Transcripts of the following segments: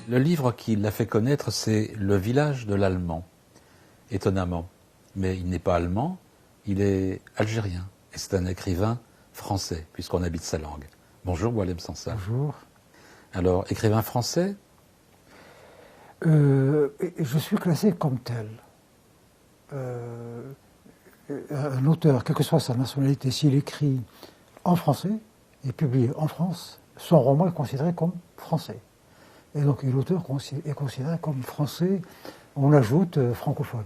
Le livre qui l'a fait connaître, c'est Le village de l'Allemand, étonnamment. Mais il n'est pas allemand, il est algérien. Et c'est un écrivain français, puisqu'on habite sa langue. Bonjour, Boualem Sansal. Bonjour. Alors, écrivain français? Je suis classé comme tel. Un auteur, quelle que soit sa nationalité, s'il écrit en français et publié en France, son roman est considéré comme français. Et donc l'auteur est considéré comme français. On ajoute francophone,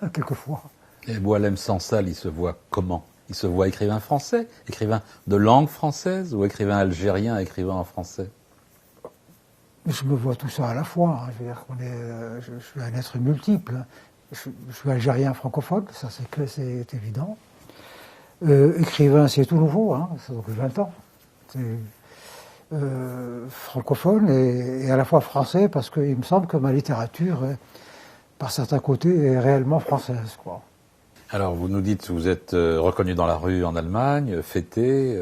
hein, quelquefois. Et Boualem Sansal, il se voit comment? Il se voit écrivain français, écrivain de langue française, ou écrivain algérien, écrivain en français? Je me vois tout ça à la fois. Hein. Je veux dire je suis un être multiple. Je suis algérien francophone, ça c'est évident. Écrivain, c'est tout nouveau, hein, ça fait 20 ans. Francophone et à la fois français, parce qu'il me semble que ma littérature, par certains côtés, est réellement française, quoi. Alors, vous nous dites que vous êtes reconnu dans la rue en Allemagne, fêté.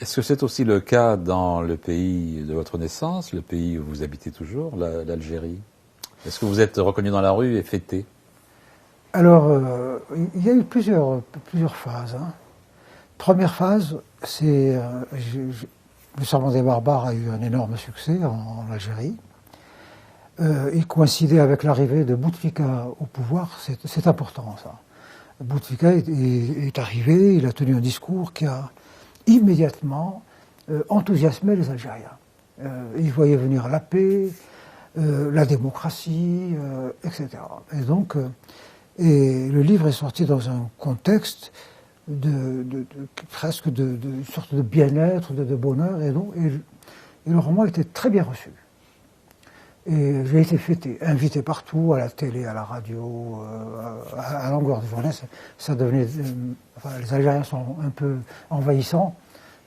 Est-ce que c'est aussi le cas dans le pays de votre naissance, le pays où vous habitez toujours, l'Algérie? Est-ce que vous êtes reconnu dans la rue et fêté? Alors, il y a eu plusieurs phases. Hein. Première phase, c'est... Le Serment des barbares a eu un énorme succès en Algérie. Il coïncidait avec l'arrivée de Bouteflika au pouvoir, c'est important ça. Bouteflika est arrivé, il a tenu un discours qui a immédiatement enthousiasmé les Algériens. Ils voyaient venir la paix, la démocratie, etc. Et donc, et le livre est sorti dans un contexte presque une sorte de bien-être, de bonheur, et le roman était très bien reçu. Et j'ai été fêté, invité partout, à la télé, à la radio, à longueur de journée. Ça devenait, les Algériens sont un peu envahissants,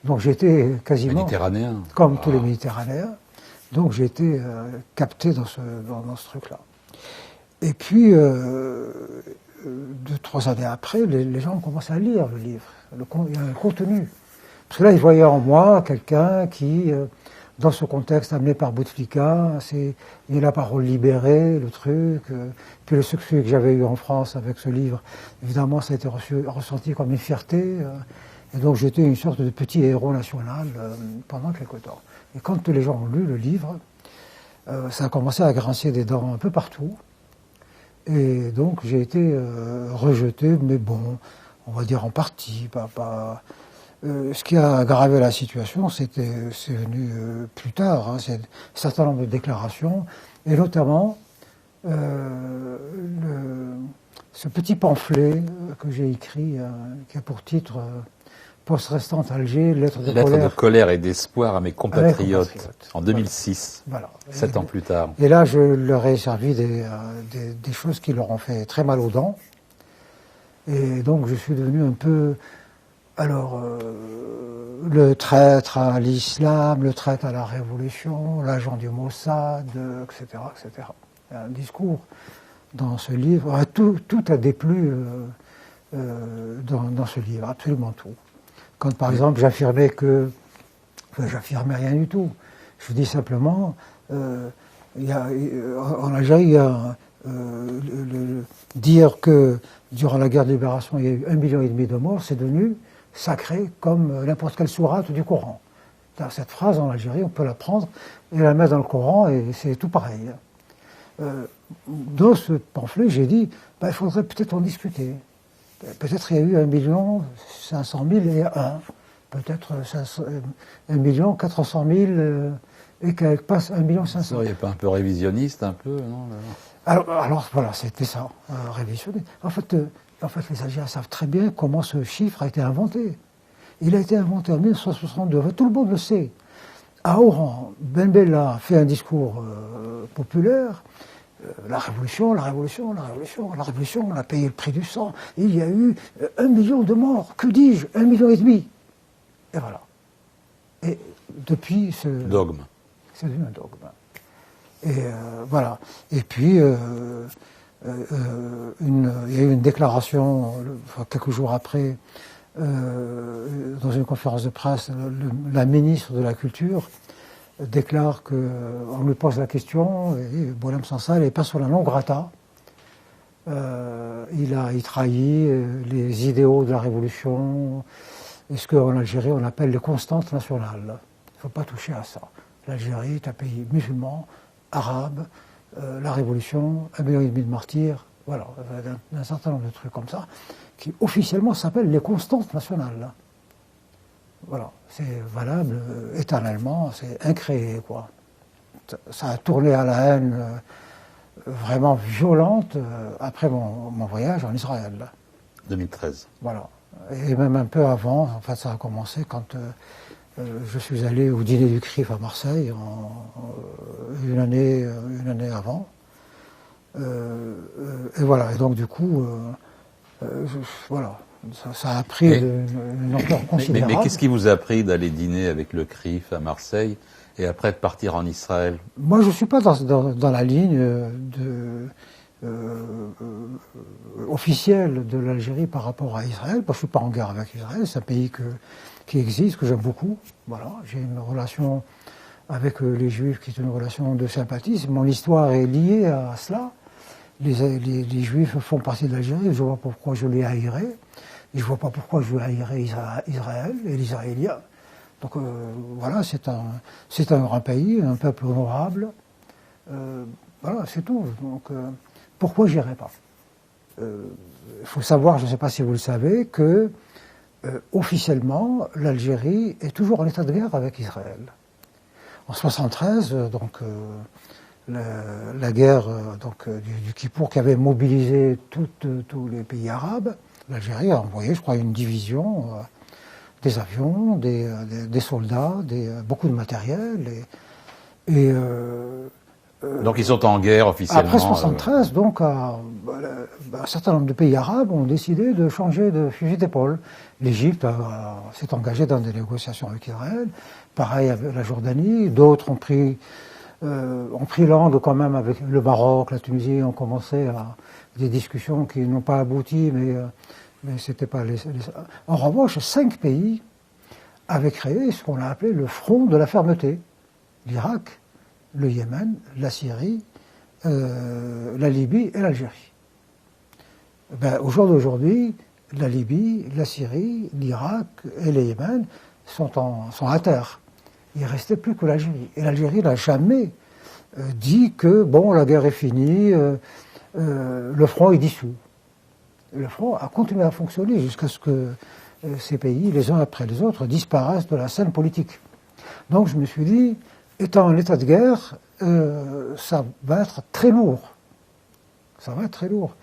donc j'étais quasiment Méditerranéen, comme tous les Méditerranéens. Donc j'ai été capté dans ce truc-là. Et puis, 2-3 années après, les gens ont commencé à lire le livre. Il y a un contenu. Parce que là, ils voyaient en moi quelqu'un qui, dans ce contexte amené par Bouteflika, il y a la parole libérée, le truc. Puis le succès que j'avais eu en France avec ce livre, évidemment, ça a été ressenti comme une fierté. Et donc j'étais une sorte de petit héros national pendant quelque temps. Et quand les gens ont lu le livre, ça a commencé à grincer des dents un peu partout. Et donc j'ai été rejeté, mais bon, on va dire en partie. Ce qui a aggravé la situation, c'est venu plus tard. Hein, c'est un certain nombre de déclarations, et notamment ce petit pamphlet que j'ai écrit, qui a pour titre Poste restante Alger, lettre de colère et d'espoir à mes compatriotes, en 2006, voilà. 7 ans plus tard. Et là, je leur ai servi des choses qui leur ont fait très mal aux dents. Et donc, je suis devenu un peu, le traître à l'islam, le traître à la révolution, l'agent du Mossad, etc., etc. Il y a un discours dans ce livre. Tout a déplu dans ce livre, absolument tout. Quand, par exemple, j'affirmais j'affirmais rien du tout. Je dis simplement, en Algérie, il y a dire que durant la guerre de libération, il y a eu 1,5 million de morts, c'est devenu sacré comme n'importe quelle sourate du Coran. Cette phrase en Algérie, on peut la prendre et la mettre dans le Coran, et c'est tout pareil. Dans ce pamphlet, j'ai dit, il faudrait peut-être en discuter. Peut-être il y a eu 1,5 million et un. Peut-être 1,4 million et qu'elle passe 1,5 million. Vous ne seriez pas un peu révisionniste, un peu, non? Alors voilà, c'était ça, révisionniste. En fait, les Algériens savent très bien comment ce chiffre a été inventé. Il a été inventé en 1962. Tout le monde le sait. À Oran, Ben Bella fait un discours populaire. La révolution, on a payé le prix du sang. Et il y a eu 1 million de morts. Que dis-je? 1,5 million. Et voilà. Et depuis ce... Dogme. C'est devenu un dogme. Et voilà. Et puis, il y a eu une déclaration, quelques jours après, dans une conférence de presse, la ministre de la Culture déclare qu'on lui pose la question, et Boualem Sansal est persona non grata. Il trahit les idéaux de la révolution, et ce qu'en Algérie on appelle les constantes nationales. Il ne faut pas toucher à ça. L'Algérie est un pays musulman, arabe, la révolution, 1,5 million de martyrs, voilà, un certain nombre de trucs comme ça, qui officiellement s'appellent les constantes nationales. Voilà, c'est valable éternellement, c'est incréé, quoi. Ça a tourné à la haine vraiment violente après mon voyage en Israël. 2013. Voilà. Et même un peu avant, en fait, ça a commencé quand je suis allé au dîner du CRIF à Marseille, une année avant. Et voilà, et donc du coup, voilà, ça a pris une ampleur considérable. Mais qu'est-ce qui vous a pris d'aller dîner avec le CRIF à Marseille et après de partir en Israël? Moi, je ne suis pas dans la ligne officielle de l'Algérie par rapport à Israël, parce que je ne suis pas en guerre avec Israël, c'est un pays qui existe, que j'aime beaucoup. Voilà, j'ai une relation avec les Juifs qui est une relation de sympathie. Mon histoire est liée à cela. Les Juifs font partie de l'Algérie, je ne vois pas pourquoi je les haïrais, et je ne vois pas pourquoi je haïrais Israël et les Israéliens. Donc voilà, c'est un grand pays, un peuple honorable. Voilà, c'est tout. Donc pourquoi j'irais pas? Il faut savoir, je ne sais pas si vous le savez, que officiellement, l'Algérie est toujours en état de guerre avec Israël. En 1973, donc la guerre du Kippour qui avait mobilisé tous les pays arabes, l'Algérie a envoyé, je crois, une division, des avions, des soldats, beaucoup de matériel. Donc ils sont en guerre officiellement. Après 1973, donc, un certain nombre de pays arabes ont décidé de changer de fusil d'épaule. L'Égypte s'est engagée dans des négociations avec Israël, pareil avec la Jordanie, d'autres ont pris langue quand même avec le Maroc, la Tunisie, ont commencé des discussions qui n'ont pas abouti, mais c'était pas En revanche, 5 pays avaient créé ce qu'on a appelé le front de la fermeté. L'Irak, le Yémen, la Syrie, la Libye et l'Algérie. Au jour d'aujourd'hui, la Libye, la Syrie, l'Irak et le Yémen sont à terre. Il ne restait plus que l'Algérie. Et l'Algérie n'a jamais dit que, bon, la guerre est finie, le front est dissous. Le front a continué à fonctionner jusqu'à ce que ces pays, les uns après les autres, disparaissent de la scène politique. Donc je me suis dit, étant en état de guerre, ça va être très lourd. Ça va être très lourd.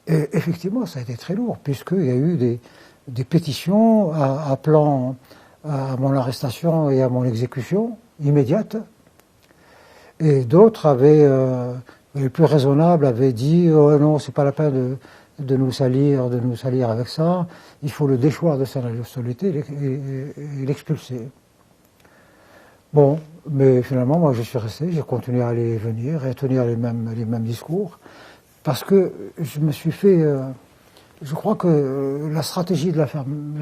Et effectivement, ça a été très lourd, puisqu'il y a eu des pétitions appelant à mon arrestation et à mon exécution immédiate. Et d'autres les plus raisonnables avaient dit « Oh non, c'est pas la peine de nous salir avec ça, il faut le déchoir de sa nationalité et l'expulser. » Bon, mais finalement, moi je suis resté, j'ai continué à aller et venir et à tenir les mêmes discours, parce que je me suis fait... je crois que la stratégie de la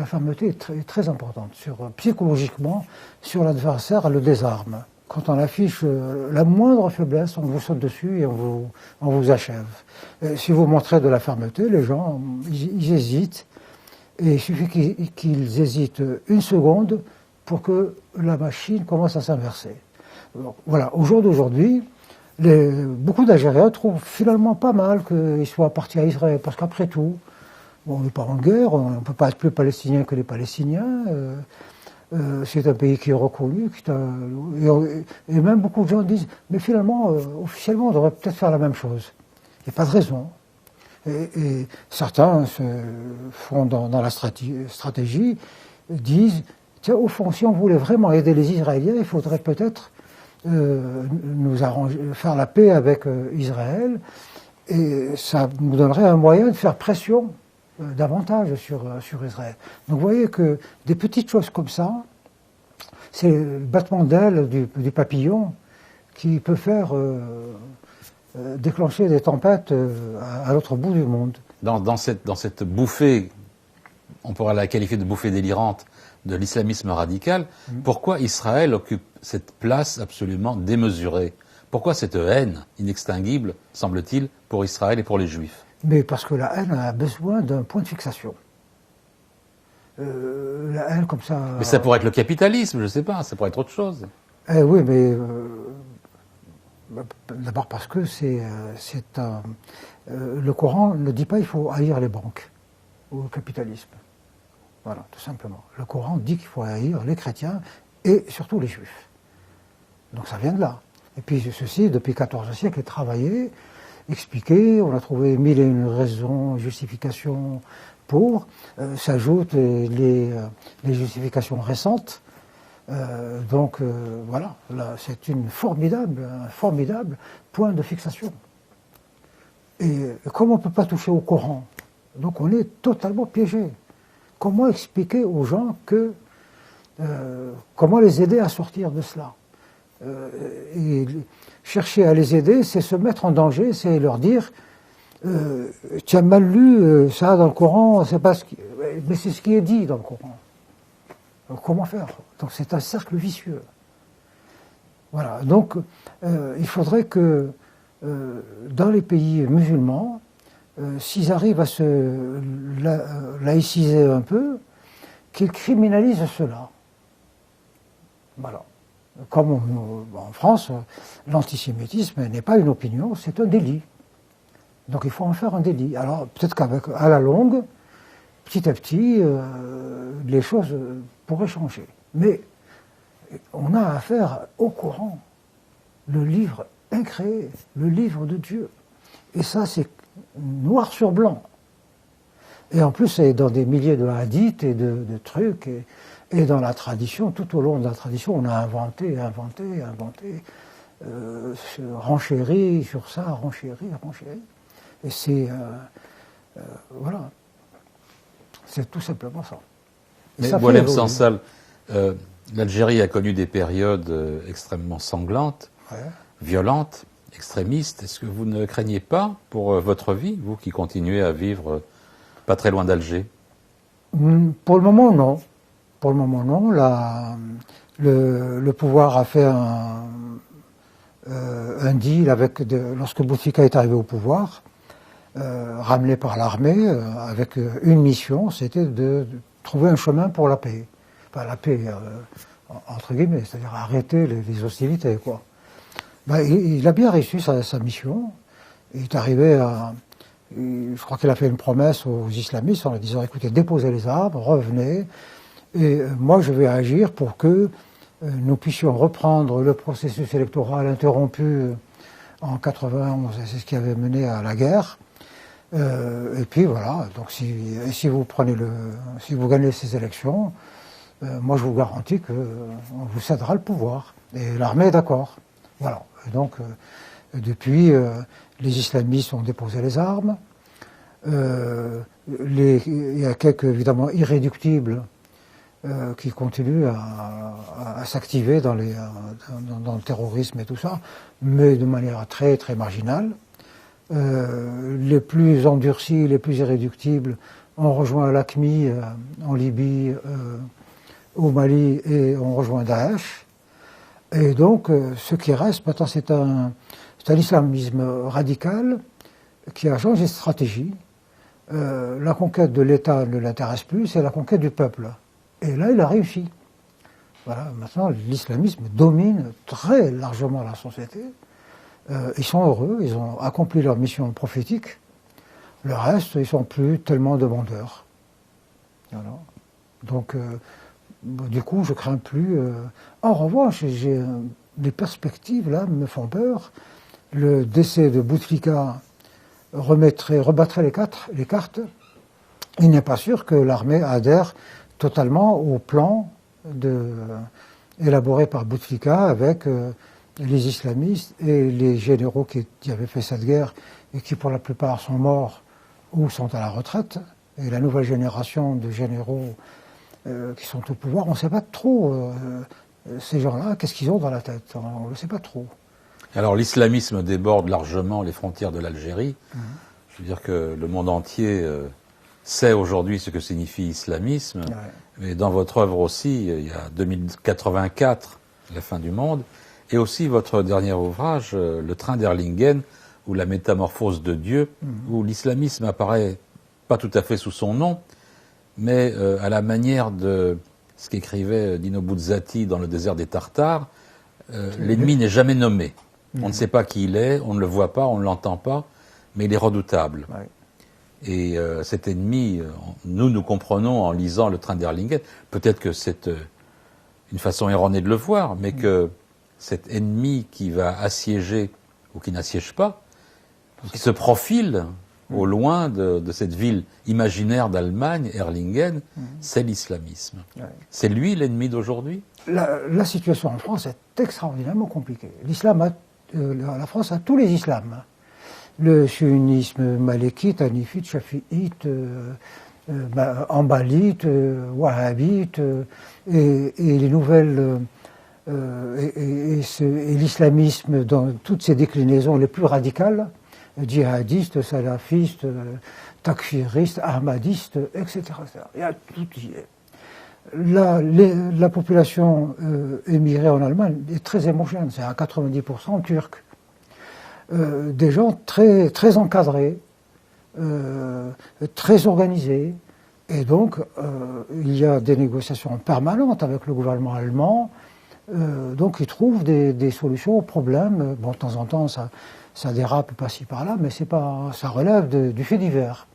fermeté est très importante. Psychologiquement, sur l'adversaire, elle le désarme. Quand on affiche la moindre faiblesse, on vous saute dessus et on vous achève. Si vous montrez de la fermeté, les gens, ils hésitent. Et il suffit qu'ils hésitent une seconde pour que la machine commence à s'inverser. Voilà, au jour d'aujourd'hui, beaucoup d'Algériens trouvent finalement pas mal qu'ils soient partis à Israël, parce qu'après tout, on n'est pas en guerre, on ne peut pas être plus palestinien que les Palestiniens. C'est un pays qui est reconnu, et même beaucoup de gens disent, mais finalement, officiellement, on devrait peut-être faire la même chose. Il n'y a pas de raison. Et certains se font dans la stratégie, disent, tiens, au fond, si on voulait vraiment aider les Israéliens, il faudrait peut-être faire la paix avec Israël, et ça nous donnerait un moyen de faire pression davantage sur Israël. Donc vous voyez que des petites choses comme ça, c'est le battement d'aile du papillon qui peut faire déclencher des tempêtes à l'autre bout du monde. Dans cette bouffée, on pourra la qualifier de bouffée délirante de l'islamisme radical, pourquoi Israël occupe cette place absolument démesurée? Pourquoi cette haine inextinguible, semble-t-il, pour Israël et pour les Juifs? Mais parce que la haine a besoin d'un point de fixation. La haine comme ça... Mais ça pourrait être le capitalisme, je ne sais pas, ça pourrait être autre chose. Oui, mais d'abord parce que le Coran ne dit pas qu'il faut haïr les banques ou le capitalisme. Voilà, tout simplement. Le Coran dit qu'il faut haïr les chrétiens et surtout les juifs. Donc ça vient de là. Et puis ceci, depuis 14 siècles, est travaillé, expliqué, on a trouvé mille et une raisons, justifications pour, s'ajoutent les justifications récentes. Voilà, là, c'est un formidable point de fixation. Et comme on ne peut pas toucher au Coran, donc on est totalement piégé. Comment expliquer aux gens comment les aider à sortir de cela? Et chercher à les aider, c'est se mettre en danger, c'est leur dire tu as mal lu ça dans le Coran, c'est pas mais c'est ce qui est dit dans le Coran. Alors, comment faire? Donc c'est un cercle vicieux. Voilà. Donc il faudrait que dans les pays musulmans, s'ils arrivent à se laïciser un peu, qu'ils criminalisent cela. Voilà. Comme en France, l'antisémitisme n'est pas une opinion, c'est un délit. Donc il faut en faire un délit. Alors peut-être qu'à la longue, petit à petit, les choses pourraient changer. Mais on a affaire au Coran, le livre incréé, le livre de Dieu. Et ça, c'est noir sur blanc. Et en plus, c'est dans des milliers de hadiths et de trucs. Et dans la tradition, tout au long de la tradition, on a inventé, renchéri sur ça, renchéri. Et c'est... voilà. C'est tout simplement ça. Mais Boualem Sansal, l'Algérie a connu des périodes extrêmement sanglantes, violentes, extrémistes. Est-ce que vous ne craignez pas pour votre vie, vous qui continuez à vivre pas très loin d'Alger? Pour le moment, non. Pour le moment, non. Le pouvoir a fait un deal lorsque Bouteflika est arrivé au pouvoir, ramené par l'armée, avec une mission, c'était de trouver un chemin pour la paix. Enfin, la paix, entre guillemets, c'est-à-dire arrêter les hostilités, quoi. Il a bien réussi sa mission. Il est arrivé je crois qu'il a fait une promesse aux islamistes en leur disant, écoutez, déposez les armes, revenez, et moi je vais agir pour que nous puissions reprendre le processus électoral interrompu en 91, et c'est ce qui avait mené à la guerre. Et puis voilà, donc si vous gagnez ces élections, moi je vous garantis qu'on vous cédera le pouvoir. Et l'armée est d'accord. Voilà. Et donc depuis, les islamistes ont déposé les armes. Il y a quelques évidemment irréductibles qui continuent à s'activer dans le terrorisme et tout ça, mais de manière très très marginale. Les plus endurcis, les plus irréductibles ont rejoint l'AQMI en Libye, au Mali, et ont rejoint Daesh. Et donc, ce qui reste maintenant, c'est un islamisme radical qui a changé de stratégie. La conquête de l'État ne l'intéresse plus, c'est la conquête du peuple. Et là, il a réussi. Voilà, maintenant, l'islamisme domine très largement la société. Ils sont heureux, ils ont accompli leur mission prophétique. Le reste, ils sont plus tellement demandeurs. Voilà. Donc, du coup, je crains plus. En revanche, les perspectives là me font peur. Le décès de Bouteflika rebattrait les cartes. Il n'est pas sûr que l'armée adhère totalement au plan élaboré par Bouteflika avec les islamistes et les généraux qui avaient fait cette guerre et qui pour la plupart sont morts ou sont à la retraite. Et la nouvelle génération de généraux qui sont au pouvoir, on ne sait pas trop, ces gens-là, qu'est-ce qu'ils ont dans la tête, on ne le sait pas trop. Alors l'islamisme déborde largement les frontières de l'Algérie. Je veux dire que le monde entier sait aujourd'hui ce que signifie islamisme, mais dans votre œuvre aussi, il y a 2084, la fin du monde, et aussi votre dernier ouvrage, Le train d'Erlingen, ou la métamorphose de Dieu, où l'islamisme apparaît pas tout à fait sous son nom, mais à la manière de ce qu'écrivait Dino Buzzati dans Le désert des Tartares, l'ennemi n'est jamais nommé. On ne sait pas qui il est, on ne le voit pas, on ne l'entend pas, mais il est redoutable. Et cet ennemi, nous comprenons en lisant Le train d'Erlingen, peut-être que c'est une façon erronée de le voir, mais que cet ennemi qui va assiéger, ou qui n'assiège pas, qui se profile au loin de cette ville imaginaire d'Allemagne, Erlingen, c'est l'islamisme. C'est lui l'ennemi d'aujourd'hui ? La situation en France est extraordinairement compliquée. La France a tous les islams. Le sunnisme malékite, hanifite, chafiite, hanbalite, wahhabite, et les nouvelles... et l'islamisme dans toutes ses déclinaisons les plus radicales, djihadistes, salafistes, takfiristes, ahmadistes, etc. Il y a tout. La population émigrée en Allemagne est très homogène, c'est à 90% turc. Des gens très, très encadrés, très organisés, et donc il y a des négociations permanentes avec le gouvernement allemand. Donc ils trouvent des solutions aux problèmes. Bon, de temps en temps, ça dérape par-ci par-là, mais ça relève du fait divers.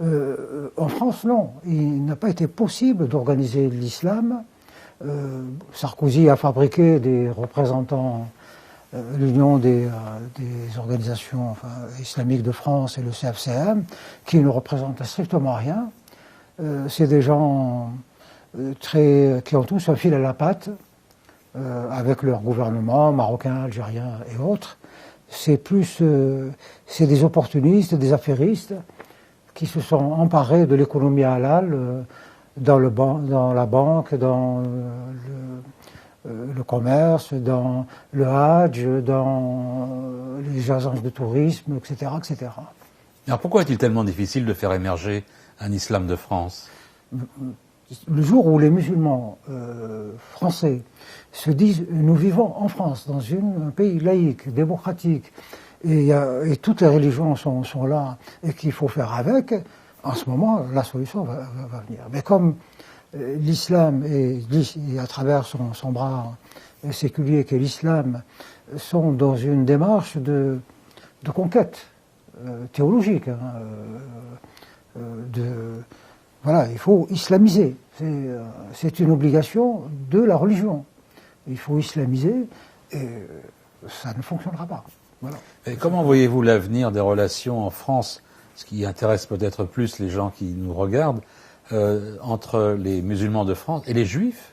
En France, non. Il n'a pas été possible d'organiser l'islam. Sarkozy a fabriqué des représentants, l'Union des organisations islamiques de France et le CFCM, qui ne représentent strictement rien. C'est des gens qui ont tous un fil à la patte, avec leur gouvernement marocain, algérien et autres. C'est des opportunistes, des affairistes qui se sont emparés de l'économie halal dans la banque, dans le commerce, dans le Hajj, dans les agences de tourisme, etc., etc. Alors pourquoi est-il tellement difficile de faire émerger un islam de France ? Le jour où les musulmans français se disent « nous vivons en France, dans un pays laïque, démocratique, et toutes les religions sont là, et qu'il faut faire avec », en ce moment, la solution va venir. Mais comme l'islam, et à travers son bras séculier qu'est l'islam, sont dans une démarche de conquête théologique, voilà, il faut islamiser. C'est une obligation de la religion. Il faut islamiser et ça ne fonctionnera pas. Voilà. Et comment voyez-vous l'avenir des relations en France, ce qui intéresse peut-être plus les gens qui nous regardent, entre les musulmans de France et les juifs,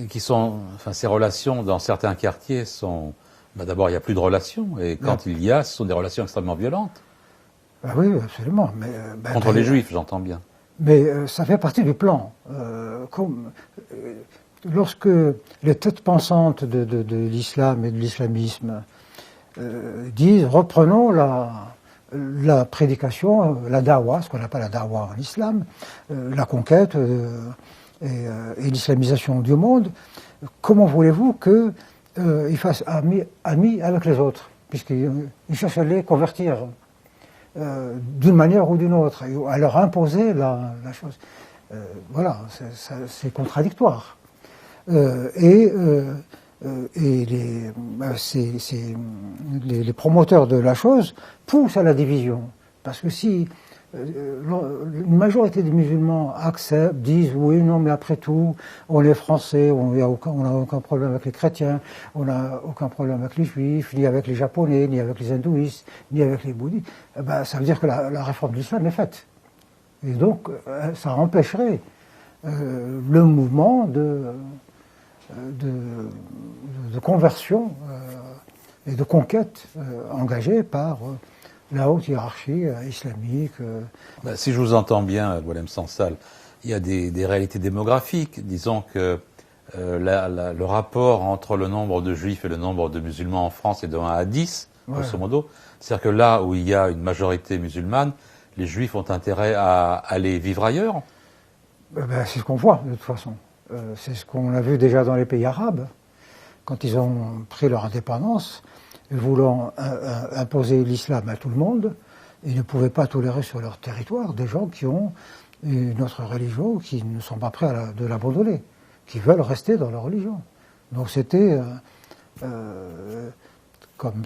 qui sont, ces relations dans certains quartiers sont, d'abord il n'y a plus de relations, et quand il y a, ce sont des relations extrêmement violentes. Oui, absolument. Mais, contre les juifs, j'entends bien. Mais ça fait partie du plan. Lorsque les têtes pensantes de l'islam et de l'islamisme disent reprenons la prédication, la dawa, ce qu'on appelle la dawa en islam, la conquête et l'islamisation du monde, comment voulez-vous qu'ils fassent amis avec les autres, puisqu'ils cherchent à les convertir d'une manière ou d'une autre, à leur imposer la chose. Voilà, c'est contradictoire. Les promoteurs de la chose poussent à la division. Parce que si une majorité des musulmans acceptent, disent oui, non, mais après tout, on est français, on n'a aucun problème avec les chrétiens, on n'a aucun problème avec les juifs, ni avec les japonais, ni avec les hindouistes, ni avec les bouddhistes, ça veut dire que la réforme de l'islam est faite. Et donc, ça empêcherait le mouvement de conversion et de conquête engagé par la haute hiérarchie islamique. Si je vous entends bien, Boualem Sansal, il y a des réalités démographiques. Disons que le rapport entre le nombre de juifs et le nombre de musulmans en France est de 1 à 10, grosso modo. C'est-à-dire que là où il y a une majorité musulmane, les Juifs ont intérêt à aller vivre ailleurs? C'est ce qu'on voit, de toute façon. C'est ce qu'on a vu déjà dans les pays arabes, quand ils ont pris leur indépendance, voulant imposer l'islam à tout le monde, ils ne pouvaient pas tolérer sur leur territoire des gens qui ont une autre religion, qui ne sont pas prêts de l'abandonner, qui veulent rester dans leur religion. Donc c'était, comme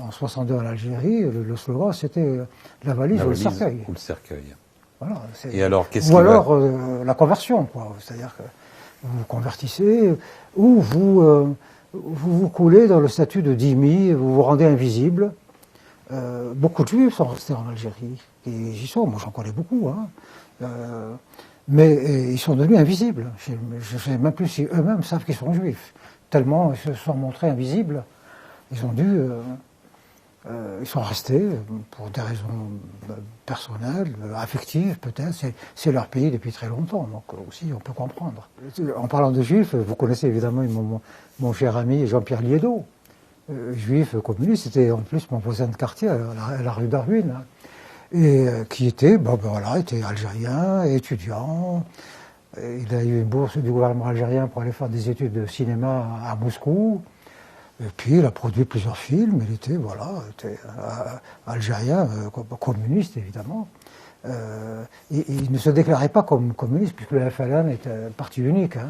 en 62 en Algérie, le slogan c'était la valise ou le cercueil. Ou le cercueil. Voilà, et alors, la conversion, quoi. C'est-à-dire que vous vous convertissez, ou vous coulez dans le statut de dhimmi, vous vous rendez invisible. Beaucoup de Juifs sont restés en Algérie, et j'y sont, moi j'en connais beaucoup, hein. Mais ils sont devenus invisibles. Je ne sais même plus si eux-mêmes savent qu'ils sont juifs. Tellement ils se sont montrés invisibles, ils sont restés pour des raisons personnelles, affectives peut-être. C'est leur pays depuis très longtemps, donc aussi on peut comprendre. En parlant de juifs, vous connaissez évidemment mon cher ami Jean-Pierre Liédot, juif communiste, c'était en plus mon voisin de quartier à la rue Darwin, hein, et qui était, était algérien, étudiant. Il a eu une bourse du gouvernement algérien pour aller faire des études de cinéma à Moscou. Et puis il a produit plusieurs films, il était algérien, communiste évidemment. Il ne se déclarait pas comme communiste puisque le FLN était un parti unique. Hein.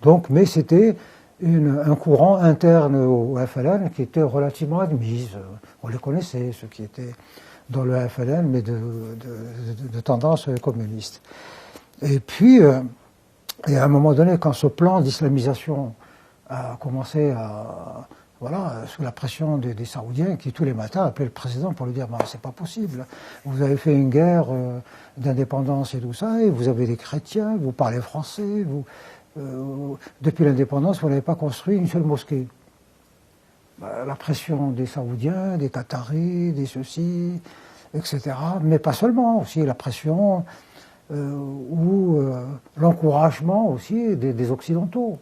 Donc, mais c'était un courant interne au FLN qui était relativement admis. On les connaissait, ceux qui étaient dans le FLN, mais de tendance communiste. Et puis, et à un moment donné, quand ce plan d'islamisation a commencé sous la pression des Saoudiens qui tous les matins appelaient le président pour lui dire c'est pas possible, vous avez fait une guerre d'indépendance et tout ça, et vous avez des chrétiens, vous parlez français, depuis l'indépendance vous n'avez pas construit une seule mosquée. La pression des Saoudiens, des Qataris, des ceci, etc. Mais pas seulement, aussi la pression ou l'encouragement aussi des Occidentaux.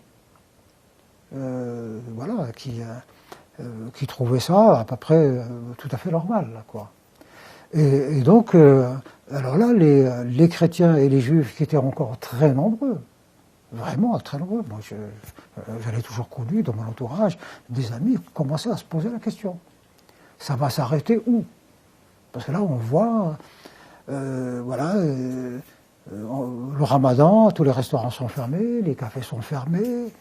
Qui trouvaient ça à peu près tout à fait normal, là, quoi. Et donc, alors là, les chrétiens et les juifs qui étaient encore très nombreux, vraiment très nombreux, moi j'en ai toujours connu dans mon entourage, des amis qui commençaient à se poser la question. Ça va s'arrêter où? Parce que là, on voit, le ramadan, tous les restaurants sont fermés, les cafés sont fermés,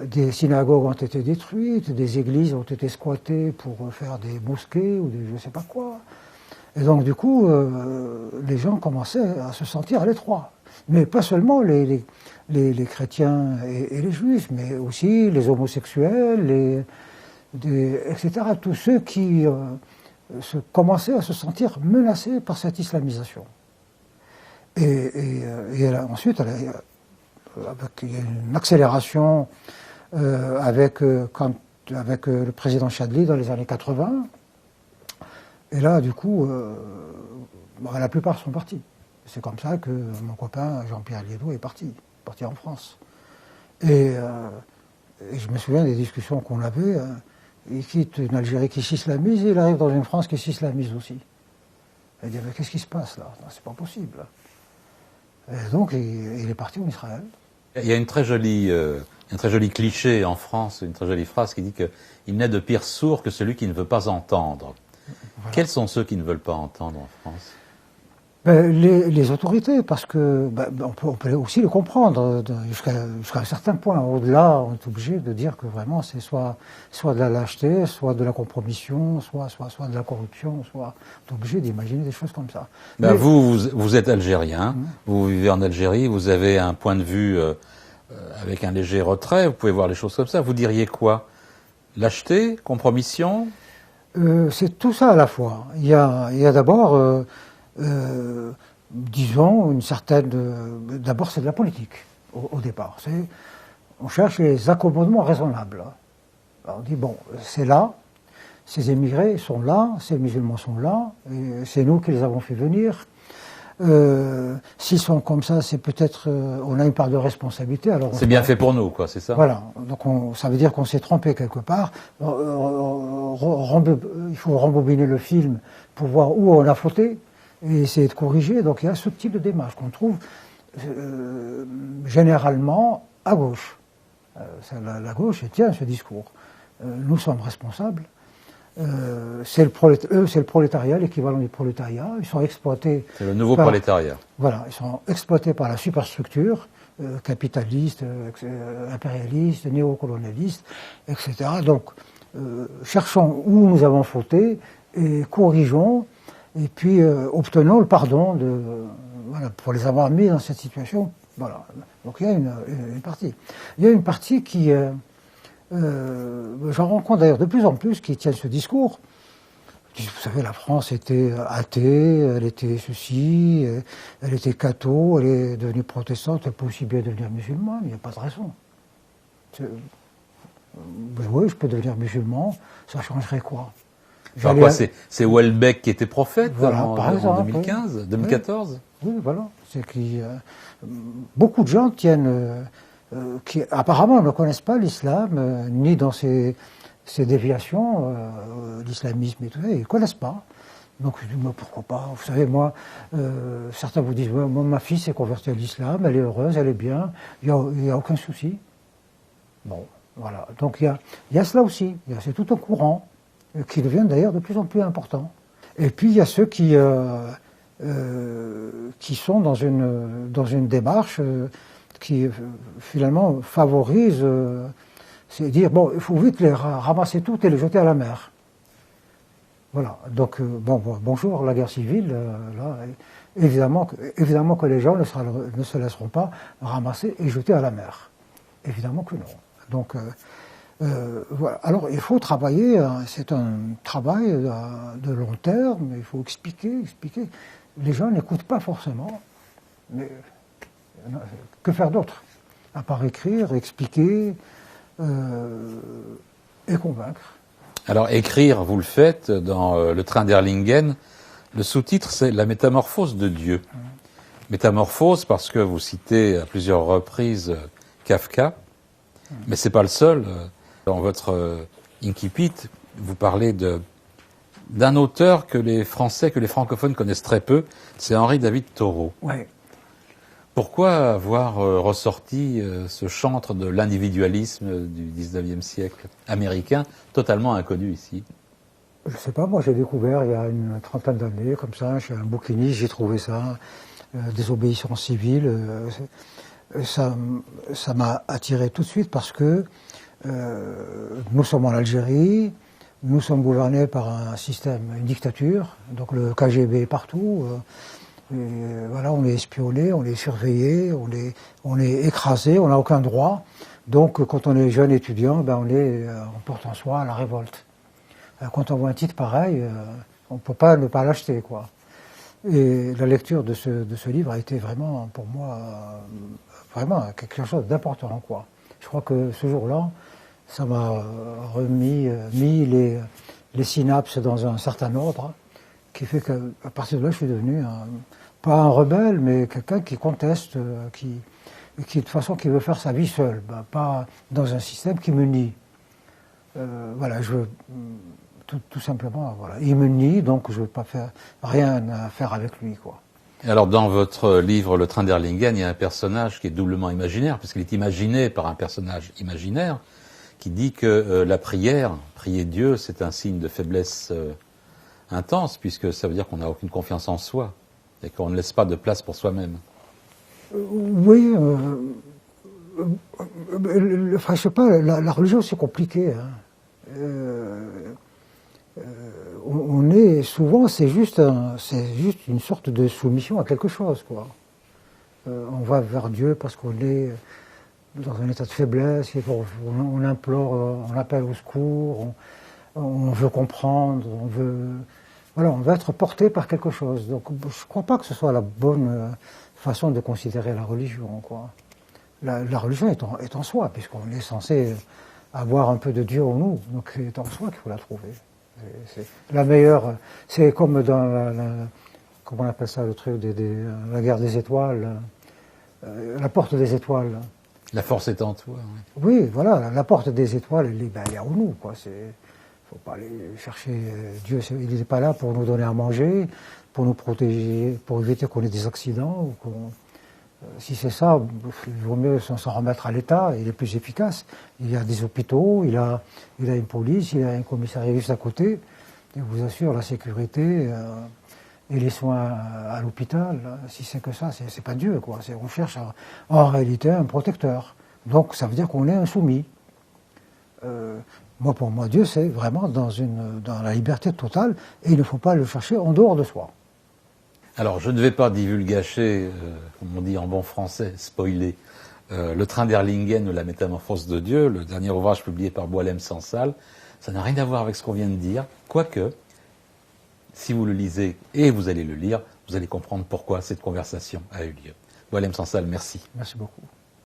des synagogues ont été détruites, des églises ont été squattées pour faire des mosquées ou des je ne sais pas quoi. Et donc du coup, les gens commençaient à se sentir à l'étroit. Mais pas seulement les chrétiens et les juifs, mais aussi les homosexuels, etc. Tous ceux qui commençaient à se sentir menacés par cette islamisation. Et ensuite, avec une accélération avec le président Chadli dans les années 80. Et là, du coup, la plupart sont partis. C'est comme ça que mon copain Jean-Pierre Liédot est parti en France. Et je me souviens des discussions qu'on avait. Il quitte une Algérie qui s'islamise et il arrive dans une France qui s'islamise aussi. Il dit, mais qu'est-ce qui se passe là? C'est pas possible. Et donc, il est parti en Israël. Il y a un très joli cliché en France, une très jolie phrase qui dit qu'il n'est de pire sourd que celui qui ne veut pas entendre. Voilà. Quels sont ceux qui ne veulent pas entendre en France? Les autorités, parce que on peut aussi les comprendre jusqu'à un certain point. Au-delà, on est obligé de dire que vraiment c'est soit de la lâcheté, soit de la compromission, soit de la corruption, soit on est obligé d'imaginer des choses comme ça. Mais vous êtes algérien, vous vivez en Algérie, vous avez un point de vue avec un léger retrait, vous pouvez voir les choses comme ça. Vous diriez quoi? Lâcheté, compromission? C'est tout ça à la fois. Il y a d'abord disons, une certaine... D'abord, c'est de la politique, au départ. On cherche les accommodements raisonnables. Alors, on dit, bon, c'est là, ces émigrés sont là, ces musulmans sont là, et c'est nous qui les avons fait venir. S'ils sont comme ça, c'est peut-être on a une part de responsabilité. Alors c'est bien fait pour nous, quoi, c'est ça? Voilà. Donc ça veut dire qu'on s'est trompé quelque part. Il faut rembobiner le film pour voir où on a fauté et essayer de corriger. Donc il y a ce type de démarche qu'on trouve généralement à gauche. La gauche tient ce discours. Nous sommes responsables. C'est le prolétariat, l'équivalent du prolétariat. Ils sont exploités. C'est le nouveau prolétariat. Voilà, ils sont exploités par la superstructure capitaliste, impérialiste, néocolonialiste, etc. Donc, cherchons où nous avons fauté et corrigeons, et puis obtenons le pardon pour les avoir mis dans cette situation. Voilà. Donc il y a une partie. Il y a une partie qui j'en rencontre d'ailleurs de plus en plus qui tiennent ce discours. Vous savez, la France était athée, elle était ceci, elle était catho, elle est devenue protestante, elle peut aussi bien devenir musulmane, il n'y a pas de raison. Oui, je peux devenir musulman, ça changerait quoi? C'est Houellebecq qui était prophète, voilà, en exemple, 2015, oui. 2014 Oui, voilà. C'est beaucoup de gens tiennent... qui apparemment ne connaissent pas l'islam, ni dans ses déviations, l'islamisme et tout ça, ils ne connaissent pas. Donc je dis, mais pourquoi pas? Vous savez, moi, certains vous disent, moi, ma fille s'est convertie à l'islam, elle est heureuse, elle est bien, il n'y a aucun souci. Bon, voilà. Donc il y a cela aussi, c'est tout un courant qui devient d'ailleurs de plus en plus important. Et puis il y a ceux qui sont dans une démarche qui finalement favorise, c'est dire, bon, il faut vite les ramasser toutes et les jeter à la mer. Voilà, donc bonjour, la guerre civile, là, évidemment que les gens ne se laisseront pas ramasser et jeter à la mer. Évidemment que non. Donc, voilà. Alors, il faut travailler, c'est un travail de long terme, il faut expliquer. Les gens n'écoutent pas forcément, mais que faire d'autre? À part écrire, expliquer et convaincre. Alors, écrire, vous le faites dans Le Train d'Erlingen. Le sous-titre, c'est La métamorphose de Dieu. Métamorphose parce que vous citez à plusieurs reprises Kafka, mais c'est pas le seul. Dans votre incipit, vous parlez d'un auteur que les Français, que les francophones connaissent très peu, c'est Henri David Thoreau. Ouais. Pourquoi avoir ressorti ce chantre de l'individualisme du 19e siècle américain, totalement inconnu ici? Je sais pas, moi j'ai découvert il y a une trentaine d'années, comme ça, chez un bouquiniste, j'ai trouvé ça, désobéissance civile. Ça m'a attiré tout de suite parce que nous sommes en Algérie, nous sommes gouvernés par un système, une dictature, donc le KGB partout. Et voilà, on est espionné, on est surveillé, on est écrasé, on n'a aucun droit. Donc, quand on est jeune étudiant, on porte en soi la révolte. Quand on voit un titre pareil, on ne peut pas ne pas l'acheter, quoi. Et la lecture de ce livre a été vraiment, pour moi, vraiment quelque chose d'important, quoi. Je crois que ce jour-là, ça m'a mis les synapses dans un certain ordre, qui fait qu'à partir de là, je suis devenu pas un rebelle, mais quelqu'un qui conteste, qui de toute façon qui veut faire sa vie seul, pas dans un système qui me nie. Voilà, je veux tout simplement, voilà, il me nie, donc je veux pas faire rien à faire avec lui, quoi. Alors dans votre livre Le Train d'Erlingen, il y a un personnage qui est doublement imaginaire, puisqu'il est imaginé par un personnage imaginaire qui dit que la prière, prier Dieu, c'est un signe de faiblesse intense, puisque ça veut dire qu'on n'a aucune confiance en soi et qu'on ne laisse pas de place pour soi-même. Oui, enfin, je sais pas, la religion c'est compliqué. Hein. On est souvent, c'est juste une sorte de soumission à quelque chose, quoi. On va vers Dieu parce qu'on est dans un état de faiblesse, on implore, on appelle au secours, on veut comprendre, on veut être porté par quelque chose. Donc je ne crois pas que ce soit la bonne façon de considérer la religion, quoi. La religion est en soi, puisqu'on est censé avoir un peu de Dieu en nous, donc c'est en soi qu'il faut la trouver. C'est la meilleure, c'est comme comment on appelle ça, le truc la guerre des étoiles, la porte des étoiles. La force est en toi. Oui, voilà, la porte des étoiles, elle est en nous, quoi. Faut pas aller chercher Dieu, il n'est pas là pour nous donner à manger, pour nous protéger, pour éviter qu'on ait des accidents. Si c'est ça, il vaut mieux s'en remettre à l'État, il est plus efficace. Il y a des hôpitaux, il a une police, il a un commissariat juste à côté, qui vous assure la sécurité et les soins à l'hôpital. Si c'est que ça, c'est pas Dieu, quoi. On cherche en réalité un protecteur. Donc ça veut dire qu'on est insoumis. Pour moi, Dieu, c'est vraiment dans la liberté totale, et il ne faut pas le chercher en dehors de soi. Alors, je ne vais pas divulgacher, comme on dit en bon français, spoiler, le train d'Erlingen ou la métamorphose de Dieu, le dernier ouvrage publié par Boualem Sansal. Ça n'a rien à voir avec ce qu'on vient de dire, quoique, si vous le lisez, et vous allez le lire, vous allez comprendre pourquoi cette conversation a eu lieu. Boualem Sansal, merci. Merci beaucoup.